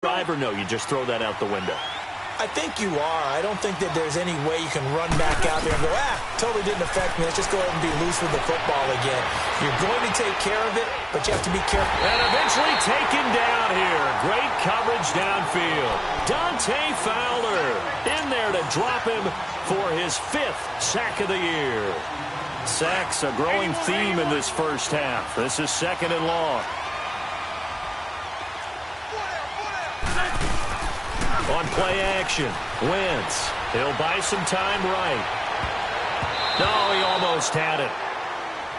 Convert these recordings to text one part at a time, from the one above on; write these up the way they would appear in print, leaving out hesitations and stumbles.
drive, or no, you just throw that out the window? I think you are. I don't think that there's any way you can run back out there and go, totally didn't affect me. Let's just go ahead and be loose with the football again. You're going to take care of it, but you have to be careful. And eventually taken down here. Great coverage downfield. Dante Fowler in there to drop him for his 5th sack of the year. Sacks a growing theme in this first half. This is 2nd and long. On play action, Wentz. He'll buy some time right. No, he almost had it.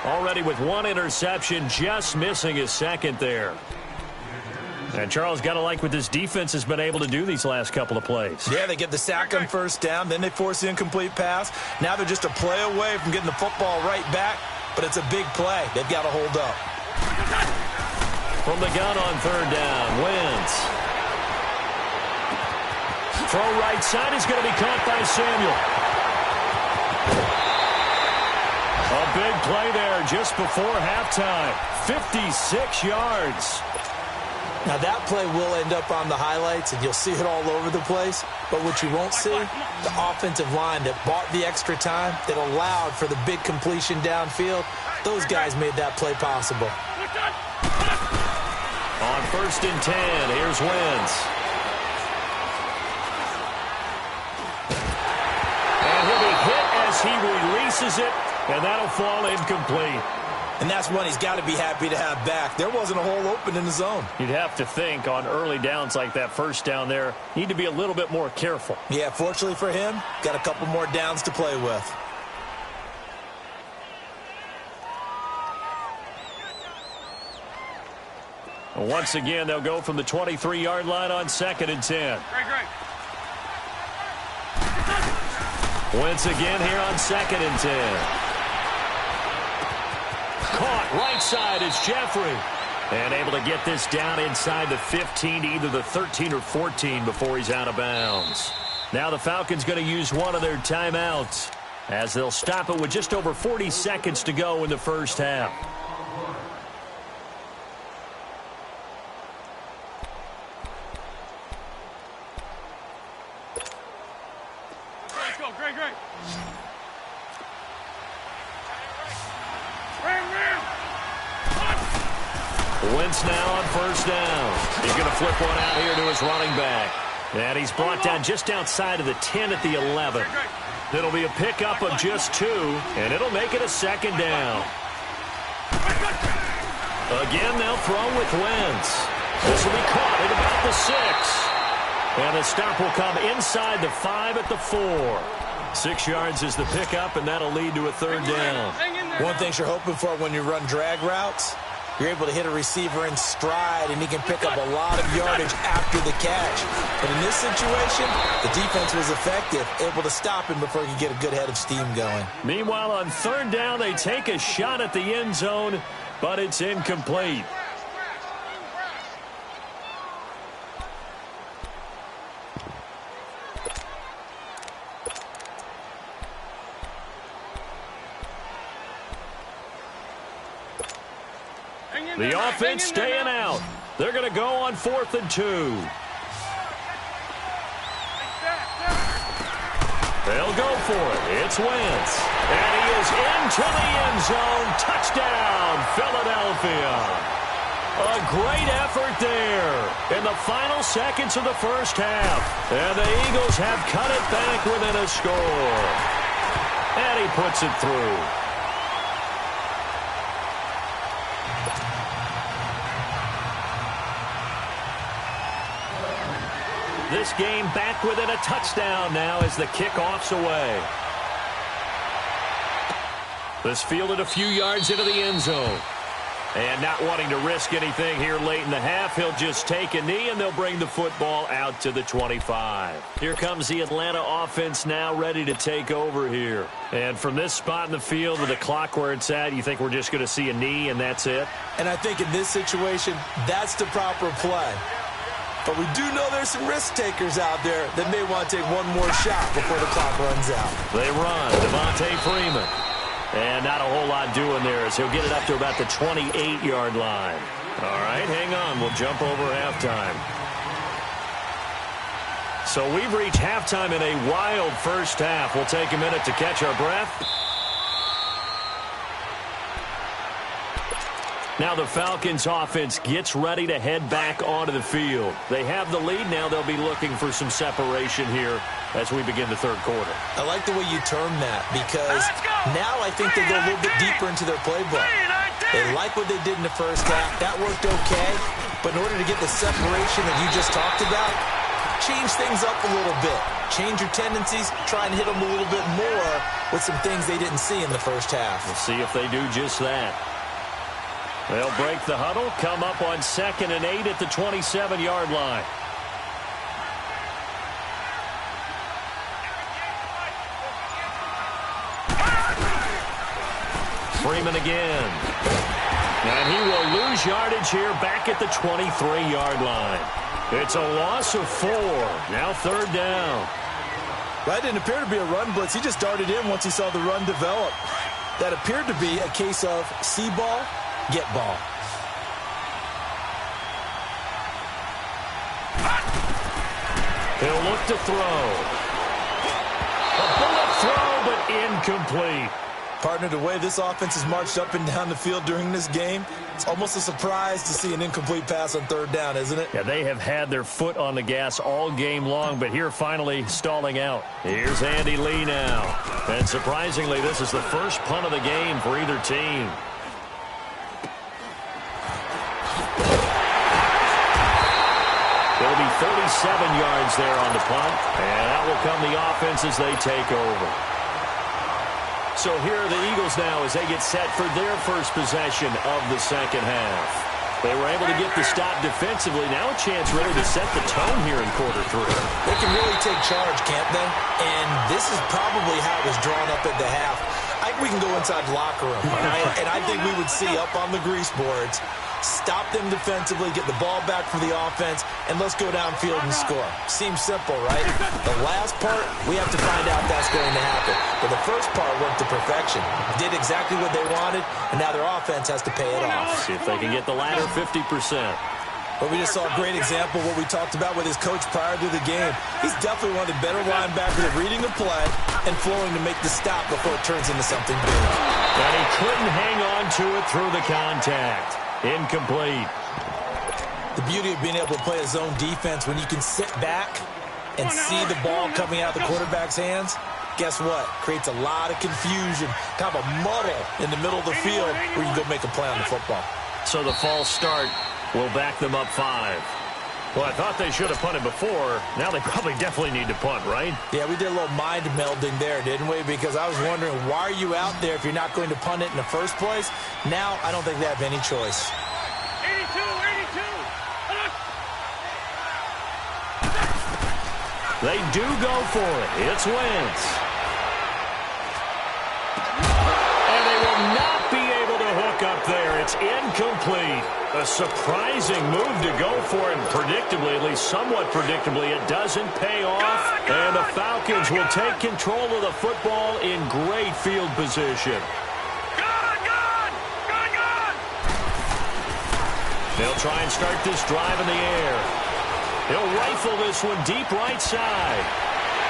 Already with 1 interception, just missing his 2nd there. And Charles, got to like what this defense has been able to do these last couple of plays. Yeah, they get the sack on 1st down, then they force the incomplete pass. Now they're just a play away from getting the football right back, but it's a big play. They've got to hold up. From the gun on 3rd down, Wentz. Throw right side is going to be caught by Samuel. A big play there just before halftime. 56 yards. Now that play will end up on the highlights, and you'll see it all over the place. But what you won't see, the offensive line that bought the extra time, that allowed for the big completion downfield, those guys made that play possible. On 1st and 10, here's Wentz. He releases it, and that'll fall incomplete. And that's one he's got to be happy to have back. There wasn't a hole open in the zone. You'd have to think on early downs like that 1st down there, need to be a little bit more careful. Yeah, fortunately for him, got a couple more downs to play with. Once again, they'll go from the 23-yard line on 2nd and 10. Great. Wentz again here on 2nd and 10. Caught right side is Jeffrey. And able to get this down inside the 15 to either the 13 or 14 before he's out of bounds. Now the Falcons going to use one of their timeouts as they'll stop it with just over 40 seconds to go in the first half. Great. Wentz now on 1st down. He's going to flip one out here to his running back. And he's brought down just outside of the 10 at the 11. It'll be a pickup of just 2, and it'll make it a 2nd down. Again, they'll throw with Wentz. This will be caught at about the 6. And the stop will come inside the 5 at the 4. 6 yards is the pickup, and that'll lead to a 3rd down. One thing you're hoping for when you run drag routes, you're able to hit a receiver in stride, and he can pick up a lot of yardage after the catch. But in this situation, the defense was effective, able to stop him before he could get a good head of steam going. Meanwhile, on 3rd down, they take a shot at the end zone, but it's incomplete. The offense staying out. They're going to go on 4th and 2. They'll go for it. It's Wentz. And he is into the end zone. Touchdown, Philadelphia. A great effort there in the final seconds of the first half. And the Eagles have cut it back within a score. And he puts it through. This game back within a touchdown now as the kickoff's away. This fielded a few yards into the end zone. And not wanting to risk anything here late in the half, he'll just take a knee, and they'll bring the football out to the 25. Here comes the Atlanta offense now ready to take over here. And from this spot in the field with the clock where it's at, you think we're just going to see a knee and that's it? And I think in this situation, that's the proper play. But we do know there's some risk takers out there that may want to take one more shot before the clock runs out. They run. Devontae Freeman. And not a whole lot doing there as he'll get it up to about the 28-yard line. All right, hang on. We'll jump over halftime. So we've reached halftime in a wild first half. We'll take a minute to catch our breath. Now the Falcons offense gets ready to head back onto the field. They have the lead. Now they'll be looking for some separation here as we begin the third quarter. I like the way you term that because now I think they go a little bit deeper into their playbook. They like what they did in the first half. That worked okay. But in order to get the separation that you just talked about, change things up a little bit. Change your tendencies. Try and hit them a little bit more with some things they didn't see in the first half. We'll see if they do just that. They'll break the huddle, come up on 2nd and 8 at the 27-yard line. Freeman again. And he will lose yardage here back at the 23-yard line. It's a loss of 4. Now 3rd down. That didn't appear to be a run blitz. He just darted in once he saw the run develop. That appeared to be a case of see ball, get ball. He'll look to throw. A bullet throw, but incomplete. Partner, the way this offense has marched up and down the field during this game, it's almost a surprise to see an incomplete pass on 3rd down, isn't it? Yeah, they have had their foot on the gas all game long, but here finally stalling out. Here's Andy Lee now. And surprisingly, this is the first punt of the game for either team. It'll be 37 yards there on the punt, and that will come the offense as they take over. So here are the Eagles now as they get set for their first possession of the second half. They were able to get the stop defensively. Now a chance really to set the tone here in quarter 3. They can really take charge, can't they? And this is probably how it was drawn up at the half. I think we can go inside the locker room, and I think we would see up on the grease boards, stop them defensively, get the ball back for the offense, and let's go downfield and score. Seems simple, right? The last part, we have to find out that's going to happen. But the first part worked to perfection. Did exactly what they wanted, and now their offense has to pay it off. See if they can get the latter 50%. But we just saw a great example of what we talked about with his coach prior to the game. He's definitely one of the better linebackers at reading a play and flowing to make the stop before it turns into something big. And he couldn't hang on to it through the contact. Incomplete. The beauty of being able to play a zone defense when you can sit back and see the ball coming out of the quarterback's hands, guess what? Creates a lot of confusion, kind of a muddle in the middle of the field where you can go make a play on the football. So the false start will back them up 5. Well, I thought they should have punted before. Now they probably definitely need to punt, right? Yeah, we did a little mind melding there, didn't we? Because I was wondering, why are you out there if you're not going to punt it in the first place? Now, I don't think they have any choice. 82. They do go for it. It's Wentz. And they will not be able to hook up there. It's incomplete. A surprising move to go for it, and predictably, at least somewhat predictably, it doesn't pay off. And the Falcons will take control of the football in great field position. They'll try and start this drive in the air. He'll rifle this one deep right side.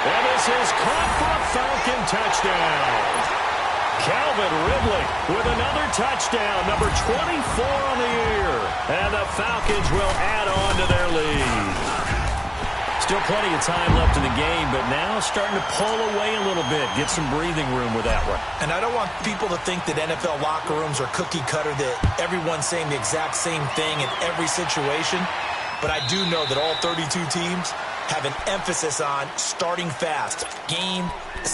And this is caught for a Falcon touchdown. Calvin Ridley with another touchdown, number 24 on the year. And the Falcons will add on to their lead. Still plenty of time left in the game, but now starting to pull away a little bit. Get some breathing room with that one. And I don't want people to think that NFL locker rooms are cookie cutter, that everyone's saying the exact same thing in every situation. But I do know that all 32 teams have an emphasis on starting fast. Game,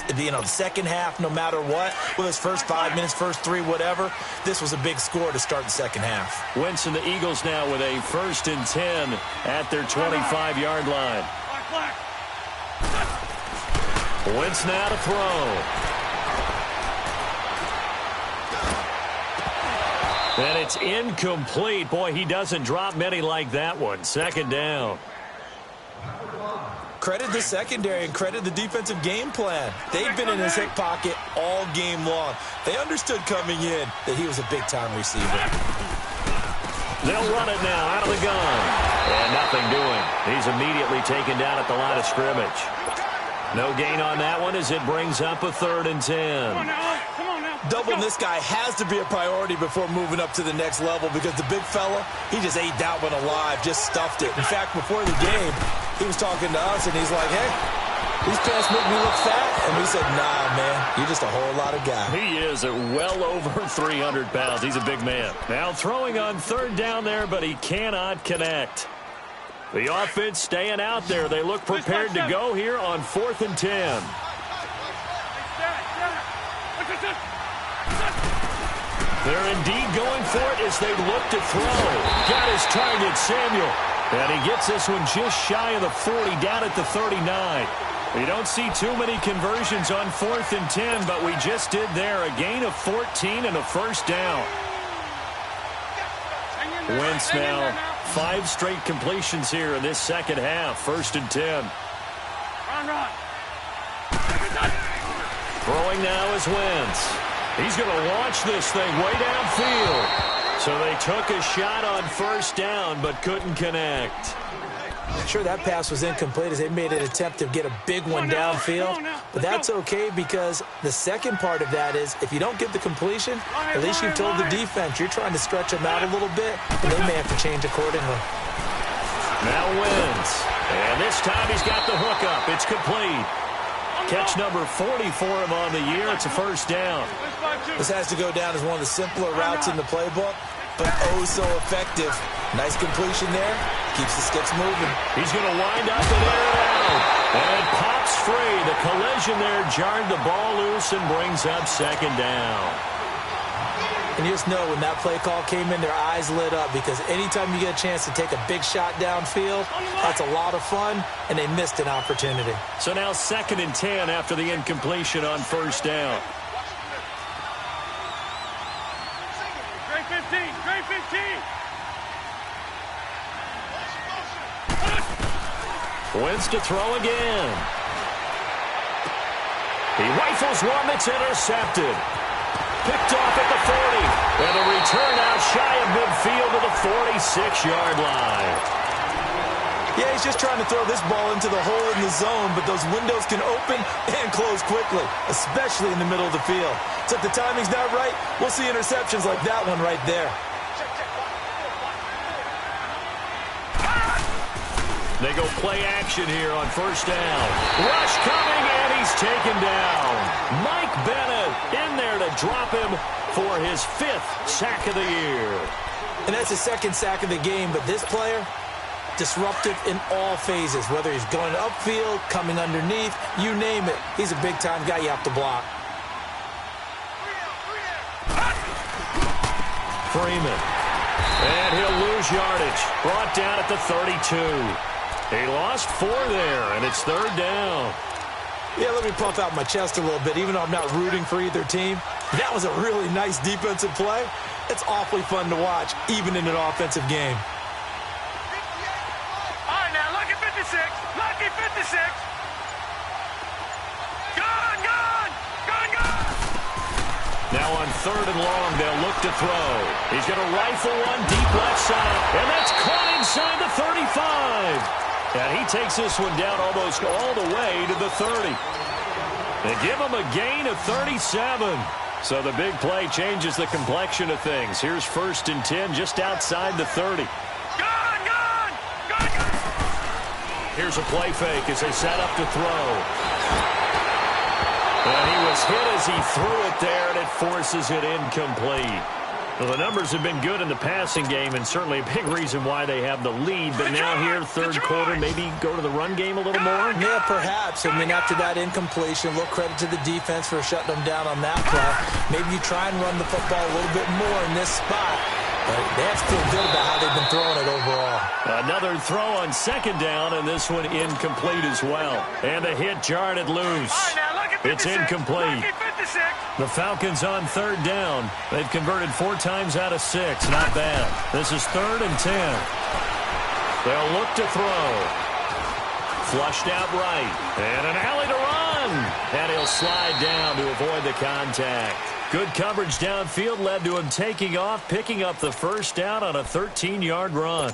the second half, no matter what, whether it's first 5 minutes, first 3, whatever, this was a big score to start the second half. Wentz and the Eagles now with a 1st and 10 at their 25-yard line. Wentz now to throw. And it's incomplete. Boy, he doesn't drop many like that one. 2nd down. Credit the secondary and credit the defensive game plan. They've been in his hip pocket all game long. They understood coming in that he was a big-time receiver. They'll run it now out of the gun. And nothing doing. He's immediately taken down at the line of scrimmage. No gain on that one as it brings up a 3rd and 10. Come on now. Doubling this guy has to be a priority before moving up to the next level because the big fella, he just ate that one alive, just stuffed it. In fact, before the game, he was talking to us, and he's like, hey, these pants make me look fat. And we said, nah, man, you're just a whole lot of guy. He is at well over 300 pounds. He's a big man. Now throwing on 3rd down there, but he cannot connect. The offense staying out there. They look prepared to go here on 4th and 10. They're indeed going for it as they look to throw. Got his target, Samuel. And he gets this one just shy of the 40, down at the 39. We don't see too many conversions on 4th and 10, but we just did there. A gain of 14 and a 1st down. Wentz now 5 straight completions here in this second half. 1st and 10. Run. Throwing now is Wentz. He's going to launch this thing way downfield. So they took a shot on 1st down, but couldn't connect. Sure, that pass was incomplete as they made an attempt to get a big one downfield. But that's okay because the second part of that is if you don't get the completion, at least you've told the defense you're trying to stretch them out a little bit, and they may have to change accordingly. Now Wentz. And this time he's got the hookup. It's complete. Catch number 40 for him on the year. It's a 1st down. This has to go down as one of the simpler routes in the playbook, but oh so effective. Nice completion there. Keeps the sticks moving. He's going to wind up and air it out. And it pops free. The collision there jarred the ball loose and brings up 2nd down. And you just know when that play call came in, their eyes lit up because anytime you get a chance to take a big shot downfield, that's a lot of fun, and they missed an opportunity. So now 2nd and 10 after the incompletion on 1st down. Great 15. Wentz to throw again. He rifles one that's intercepted. Picked off at the 40. And a return out shy of midfield to the 46-yard line. Yeah, he's just trying to throw this ball into the hole in the zone, but those windows can open and close quickly, especially in the middle of the field. So if the timing's not right, we'll see interceptions like that one right there. They go play action here on 1st down. Rush coming, and he's taken down. Mike Bennett in there to drop him for his 5th sack of the year. And that's his 2nd sack of the game, but this player, disruptive in all phases, whether he's going upfield, coming underneath, you name it. He's a big-time guy you have to block. Freeman. And he'll lose yardage. Brought down at the 32. He lost 4 there, and it's 3rd down. Yeah, let me puff out my chest a little bit, even though I'm not rooting for either team. That was a really nice defensive play. It's awfully fun to watch, even in an offensive game. All right, now, lucky 56. Lucky 56. Gone. Now on 3rd and long, they'll look to throw. He's going to rifle one deep left side, and that's caught inside the 35. And he takes this one down almost all the way to the 30. They give him a gain of 37. So the big play changes the complexion of things. Here's 1st and 10 just outside the 30. Gone. Here's a play fake as they set up to throw. And he was hit as he threw it there, and it forces it incomplete. Well, the numbers have been good in the passing game, and certainly a big reason why they have the lead. But now here, 3rd quarter, maybe go to the run game a little more? Yeah, perhaps. I mean, after that incompletion, a little credit to the defense for shutting them down on that play. Maybe you try and run the football a little bit more in this spot. But they have to feel good about how they've been throwing it overall. Another throw on 2nd down, and this one incomplete as well. And the hit jarred it loose. It's incomplete. The Falcons on 3rd down. They've converted 4 times out of 6. Not bad. This is 3rd and 10. They'll look to throw. Flushed out right. And an alley to run. And he'll slide down to avoid the contact. Good coverage downfield led to him taking off, picking up the 1st down on a 13-yard run.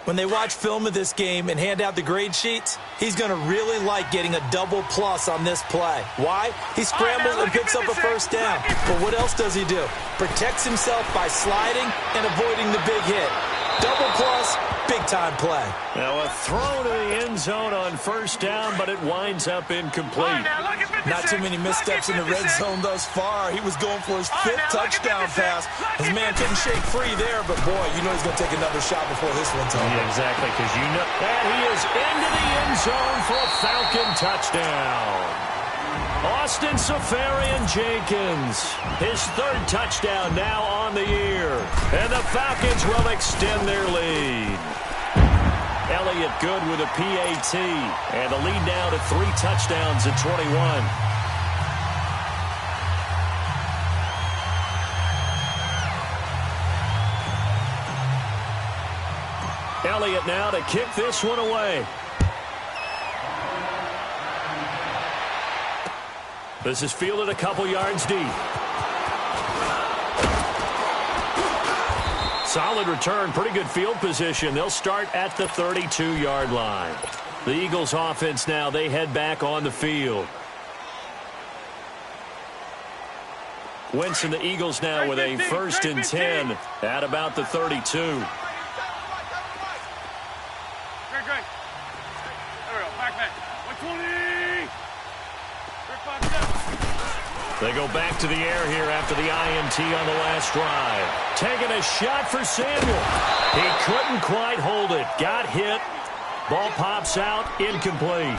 When they watch film of this game and hand out the grade sheets, he's going to really like getting a double plus on this play. Why? He scrambles and picks up a first down. But what else does he do? Protects himself by sliding and avoiding the big hit. Double plus, big-time play. Now a throw to the end zone on first down, but it winds up incomplete. Not too many missteps in the red zone thus far. He was going for his 5th touchdown pass. His man couldn't shake free there, but boy, you know he's going to take another shot before this one's over. Yeah, exactly, because you know that he is into the end zone for a Falcon touchdown. Austin Safarian-Jenkins, his 3rd touchdown now on the year. And the Falcons will extend their lead. Elliott good with a PAT. And the lead now to 3 touchdowns at 21. Elliott now to kick this one away. This is fielded a couple yards deep. Solid return, pretty good field position. They'll start at the 32-yard line. The Eagles offense now, they head back on the field. Wentz and the Eagles now with a 1st and 10 at about the 32. Great. There we go. Back. 120. They go back to the air here after the INT on the last drive. Taking a shot for Samuel. He couldn't quite hold it. Got hit. Ball pops out. Incomplete.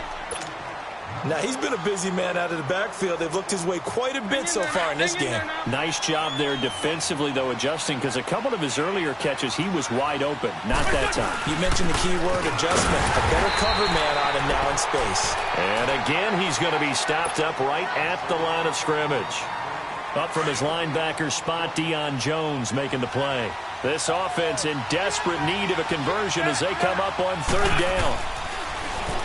Now, he's been a busy man out of the backfield. They've looked his way quite a bit so far in this game. Nice job there defensively, though, adjusting, because a couple of his earlier catches, he was wide open. Not that time. You mentioned the key word, adjustment. A better cover man on him now in space. And again, he's going to be stopped up right at the line of scrimmage. Up from his linebacker spot, Deion Jones making the play. This offense in desperate need of a conversion as they come up on 3rd down.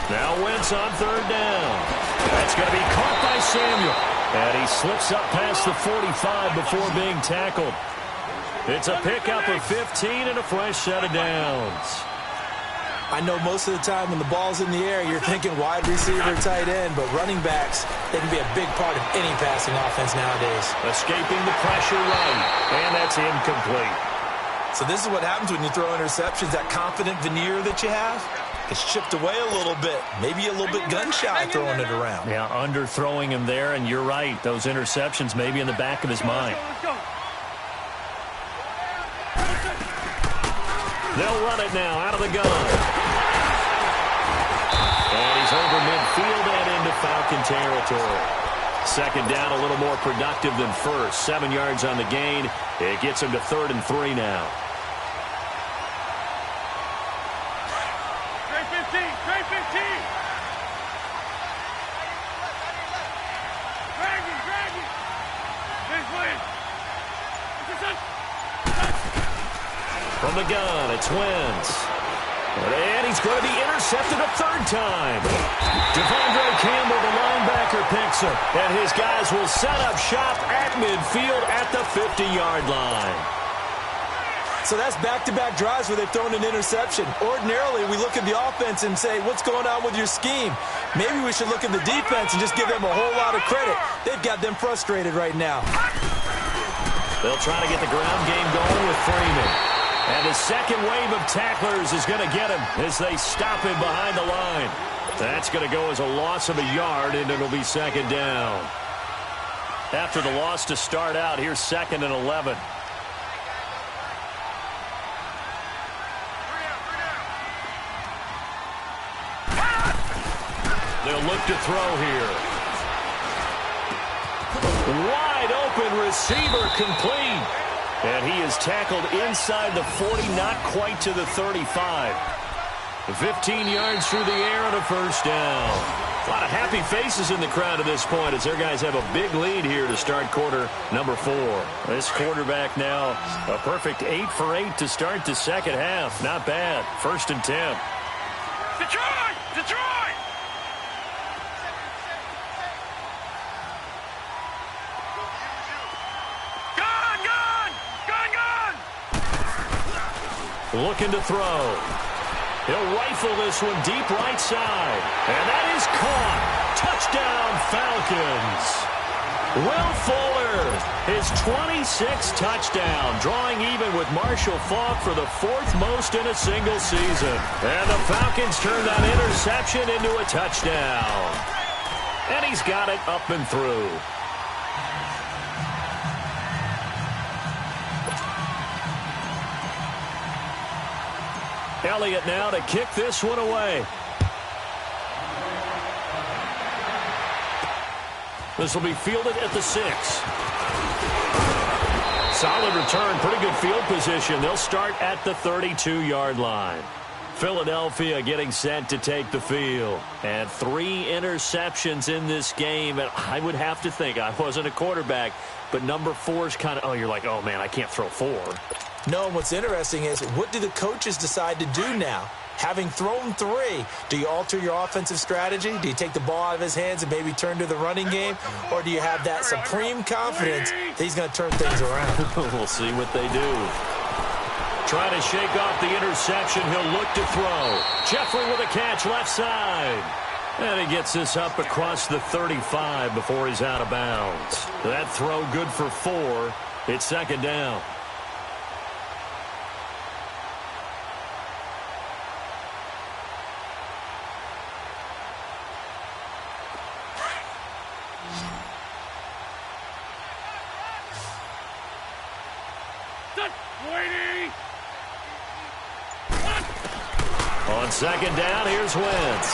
Now Wentz on 3rd down. That's going to be caught by Samuel. And he slips up past the 45 before being tackled. It's a pickup of 15 and a fresh set of downs. I know most of the time when the ball's in the air, you're thinking wide receiver, tight end, but running backs, they can be a big part of any passing offense nowadays. Escaping the pressure right, and that's incomplete. So this is what happens when you throw interceptions. That confident veneer that you have, it's chipped away a little bit. Maybe a little bit gun-shy throwing it around. Yeah, underthrowing him there, and you're right. Those interceptions may be in the back of his mind. They'll run it now out of the gun. And he's over midfield and into Falcon territory. 2nd down, a little more productive than first. 7 yards on the gain. It gets him to 3rd and 3 now. Great 15. Drag it. Big win. From the gun, it's Wentz. And he's going to be intercepted a 3rd time. Devondre Campbell, the linebacker, picks him. And his guys will set up shop at midfield at the 50-yard line. So that's back-to-back drives where they've thrown an interception. Ordinarily, we look at the offense and say, what's going on with your scheme? Maybe we should look at the defense and just give them a whole lot of credit. They've got them frustrated right now. They'll try to get the ground game going with Freeman. And the second wave of tacklers is going to get him as they stop him behind the line. That's going to go as a loss of a yard, and it'll be 2nd down. After the loss to start out, here's 2nd and 11. They'll look to throw here. Wide open receiver complete. And he is tackled inside the 40, not quite to the 35. 15 yards through the air and a 1st down. A lot of happy faces in the crowd at this point as their guys have a big lead here to start quarter number 4. This quarterback now a perfect 8 for 8 to start the 2nd half. Not bad. 1st and 10. Detroit! Looking to throw. He'll rifle this one deep right side. And that is caught. Touchdown, Falcons. Will Fuller, his 26th touchdown, drawing even with Marshall Faulk for the 4th most in a single season. And the Falcons turn that interception into a touchdown. And he's got it up and through. Elliott now to kick this one away. This will be fielded at the 6. Solid return, pretty good field position. They'll start at the 32-yard line. Philadelphia getting set to take the field. And 3 interceptions in this game. And I would have to think, I wasn't a quarterback, but number 4 is kind of, oh, you're like, oh, man, I can't throw 4. No, what's interesting is, what do the coaches decide to do now? Having thrown 3, do you alter your offensive strategy? Do you take the ball out of his hands and maybe turn to the running game? Or do you have that supreme confidence that he's going to turn things around? We'll see what they do. Trying to shake off the interception. He'll look to throw. Jeffrey with a catch left side. And he gets this up across the 35 before he's out of bounds. That throw good for 4. It's second down. On second down, here's Wentz.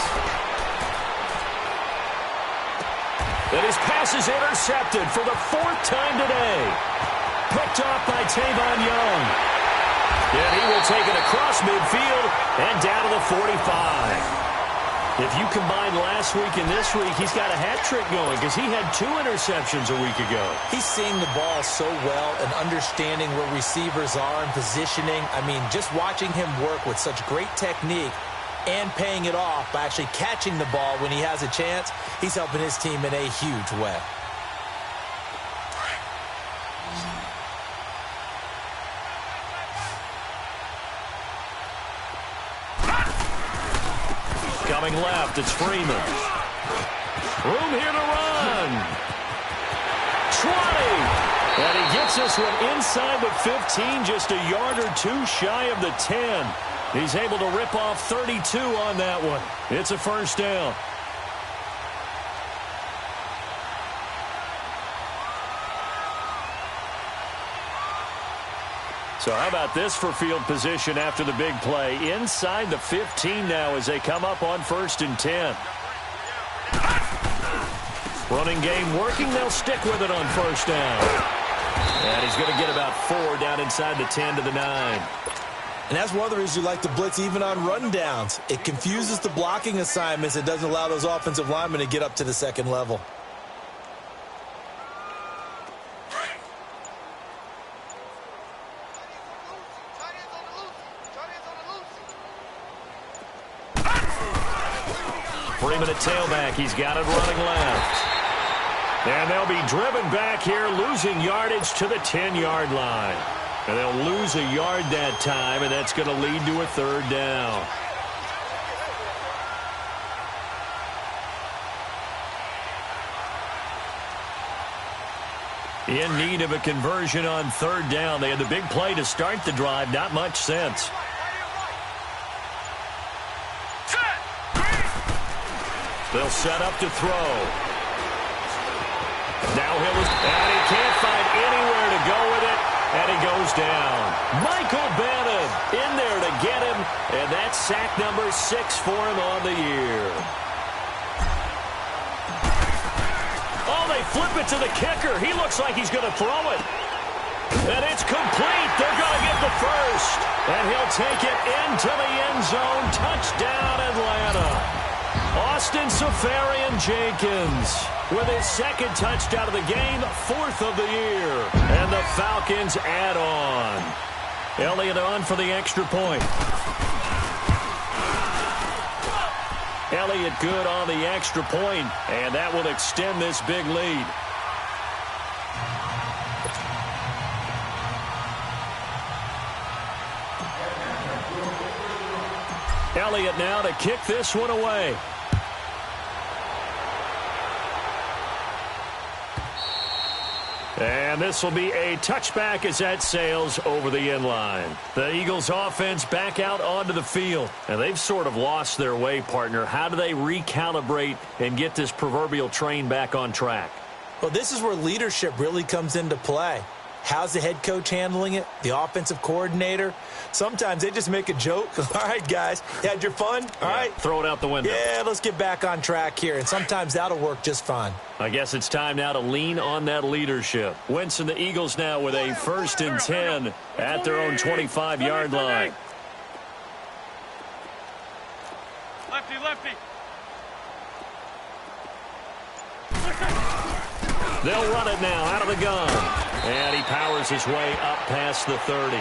And his pass is intercepted for the 4th time today. Picked off by Tavon Young. And he will take it across midfield and down to the 45. If you combine last week and this week, he's got a hat trick going because he had 2 interceptions a week ago. He's seeing the ball so well and understanding where receivers are and positioning. I mean, just watching him work with such great technique and paying it off by actually catching the ball when he has a chance, he's helping his team in a huge way. Coming left, it's Freeman. Room here to run. 20. And he gets this one inside the 15, just a yard or 2 shy of the 10. He's able to rip off 32 on that one. It's a first down. So how about this for field position after the big play? Inside the 15 now as they come up on 1st and 10. Running game working. They'll stick with it on 1st down. And he's going to get about 4 down inside the 10 to the 9. And that's one of the reasons you like to blitz even on rundowns. It confuses the blocking assignments. It doesn't allow those offensive linemen to get up to the 2nd level. Freeman at tailback. He's got it running left. And they'll be driven back here, losing yardage to the 10-yard line. And they'll lose a yard that time, and that's going to lead to a 3rd down. In need of a conversion on 3rd down. They had the big play to start the drive. Not much sense. They'll set up to throw. Now and he can't find anywhere to go with it, and he goes down. Michael Bannon in there to get him, and that's sack number 6 for him on the year. Oh, they flip it to the kicker. He looks like he's going to throw it. And it's complete. They're going to get the first. And he'll take it into the end zone. Touchdown, Atlanta. Austin Seferian-Jenkins with his 2nd touchdown of the game, 4th of the year. And the Falcons add on. Elliott on for the extra point. Elliott good on the extra point, and that will extend this big lead. Elliott now to kick this one away. And this will be a touchback as that sails over the end line. The Eagles offense back out onto the field. And they've sort of lost their way, partner. How do they recalibrate and get this proverbial train back on track? Well, this is where leadership really comes into play. How's the head coach handling it? The offensive coordinator? Sometimes they just make a joke. All right, guys, you had your fun? All right. Throw it out the window. Yeah, let's get back on track here. And sometimes that'll work just fine. I guess it's time now to lean on that leadership. Wentz and the Eagles now with a 1st and 10 at their own 25-yard line. Lefty, lefty. They'll run it now out of the gun. And he powers his way up past the 30.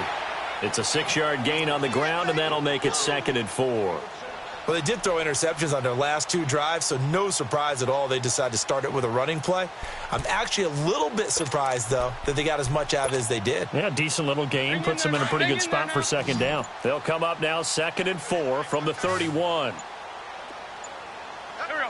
It's a 6-yard gain on the ground, and that'll make it 2nd and 4. Well, they did throw interceptions on their last 2 drives, so no surprise at all they decided to start it with a running play. I'm actually a little bit surprised, though, that they got as much out of it as they did. Yeah, decent little gain. Puts them in a pretty good spot for 2nd down. They'll come up now 2nd and 4 from the 31. Here we go.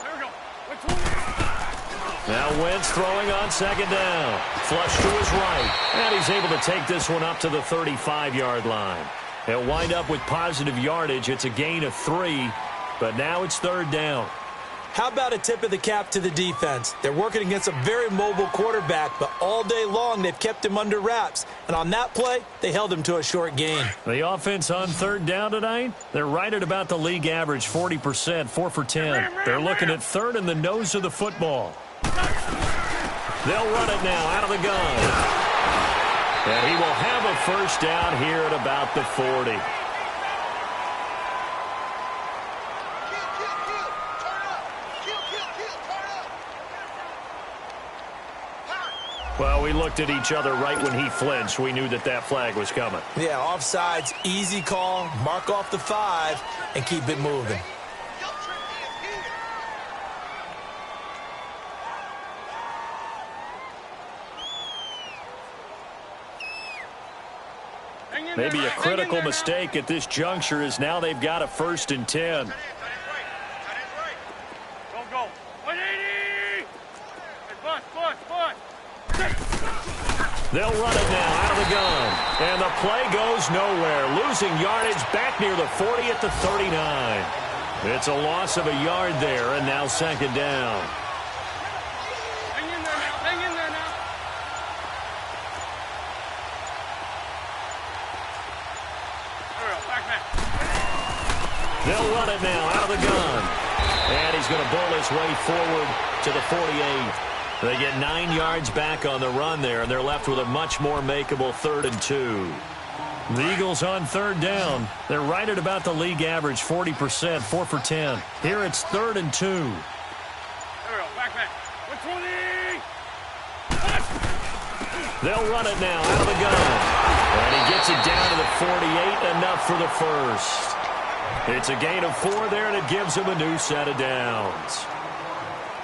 Now Wentz throwing on 2nd down. Flush to his right. And he's able to take this one up to the 35-yard line. He'll wind up with positive yardage. It's a gain of 3, but now it's 3rd down. How about a tip of the cap to the defense? They're working against a very mobile quarterback, but all day long they've kept him under wraps. And on that play, they held him to a short gain. The offense on 3rd down tonight, they're right at about the league average, 40%, 4 for 10. They're looking at 3rd in the nose of the football. They'll run it now out of the gun. And he will have a 1st down here at about the 40. Well, we looked at each other right when he flinched. We knew that that flag was coming. Yeah, offsides, easy call, mark off the 5, and keep it moving. Maybe a critical mistake at this juncture is now they've got a 1st and 10. Go. 180. Hey, bus. They'll run it now out of the gun. And the play goes nowhere. Losing yardage back near the 40 at the 39. It's a loss of a yard there, and now 2nd down. Hang in there now. They'll run it now out of the gun. And he's going to bowl his way forward to the 48. They get 9 yards back on the run there, and they're left with a much more makeable 3rd and 2. The Eagles on 3rd down. They're right at about the league average, 40%, 4 for 10. Here it's 3rd and 2. There we go. Back. 120. They'll run it now out of the gun. And he gets it down to the 48, enough for the 1st. It's a gain of 4 there, and it gives him a new set of downs.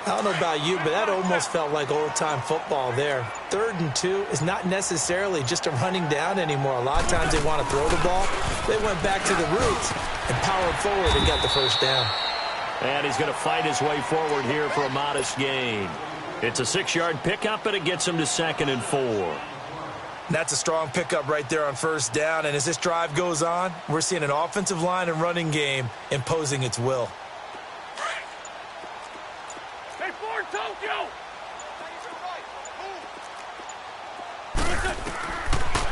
I don't know about you, but that almost felt like old-time football there. 3rd and 2 is not necessarily just a running down anymore. A lot of times they want to throw the ball. They went back to the roots and powered forward and got the 1st down. And he's going to fight his way forward here for a modest gain. It's a 6-yard pickup, and it gets him to 2nd and 4. That's a strong pickup right there on 1st down. And as this drive goes on, we're seeing an offensive line and running game imposing its will. Hey, Ford, Tokyo.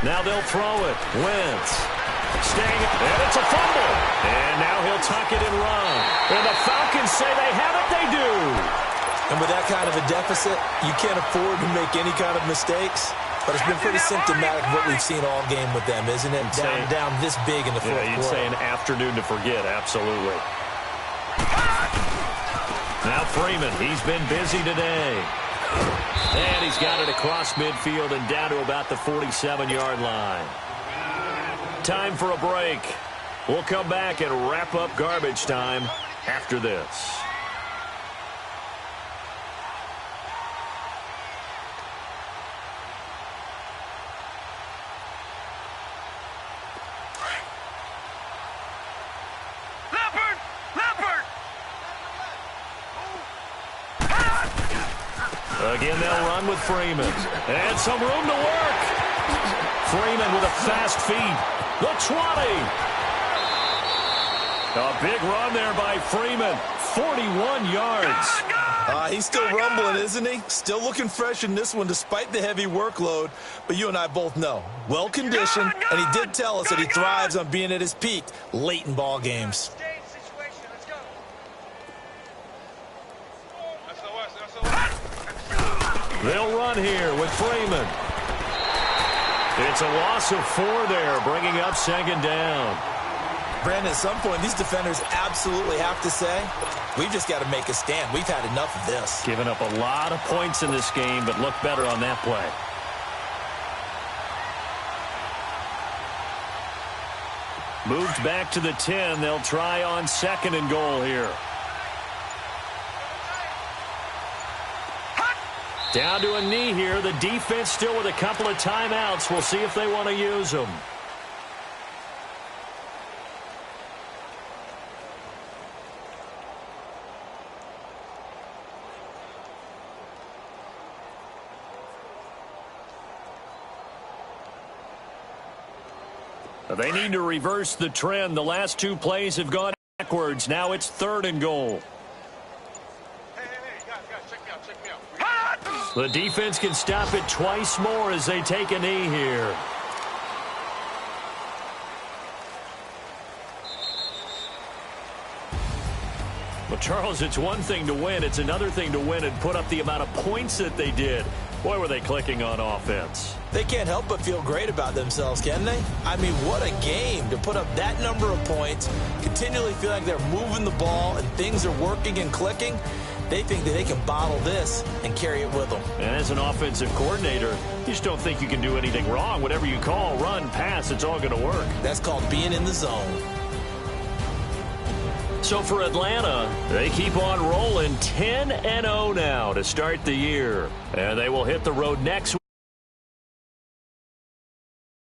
Now they'll throw it. Wentz staying, and it's a fumble. And now he'll tuck it and run. And the Falcons say they have it. They do. And with that kind of a deficit, you can't afford to make any kind of mistakes. But it's been pretty symptomatic of what we've seen all game with them, isn't it? Down this big in the fourth quarter. You'd say an afternoon to forget, absolutely. Now Freeman, he's been busy today. And he's got it across midfield and down to about the 47-yard line. Time for a break. We'll come back and wrap up garbage time after this. Leopard! Again, they'll run with Freeman. And some room to work. Freeman with a fast feed. The 20. A big run there by Freeman. 41 yards. He's still rumbling, isn't he? Still looking fresh in this one despite the heavy workload. But you and I both know, well-conditioned, and he did tell us that he thrives on being at his peak late in ball games. They'll run here with Freeman. It's a loss of 4 there, bringing up second down. Brandon, at some point, these defenders absolutely have to say, we've just got to make a stand. We've had enough of this. Giving up a lot of points in this game, but look better on that play. Moved back to the 10. They'll try on 2nd and goal here. Down to a knee here. The defense still with a couple of timeouts. We'll see if they want to use them. They need to reverse the trend. The last 2 plays have gone backwards. Now it's 3rd and goal. Hey, guys, check me out. The defense can stop it twice more as they take a knee here. Well, Charles, it's one thing to win. It's another thing to win and put up the amount of points that they did. Boy, were they clicking on offense. They can't help but feel great about themselves, can they? I mean, what a game to put up that number of points, continually feel like they're moving the ball and things are working and clicking. They think that they can bottle this and carry it with them. And as an offensive coordinator, you just don't think you can do anything wrong. Whatever you call, run, pass, it's all going to work. That's called being in the zone. So for Atlanta, they keep on rolling 10-0 now to start the year. And they will hit the road next week.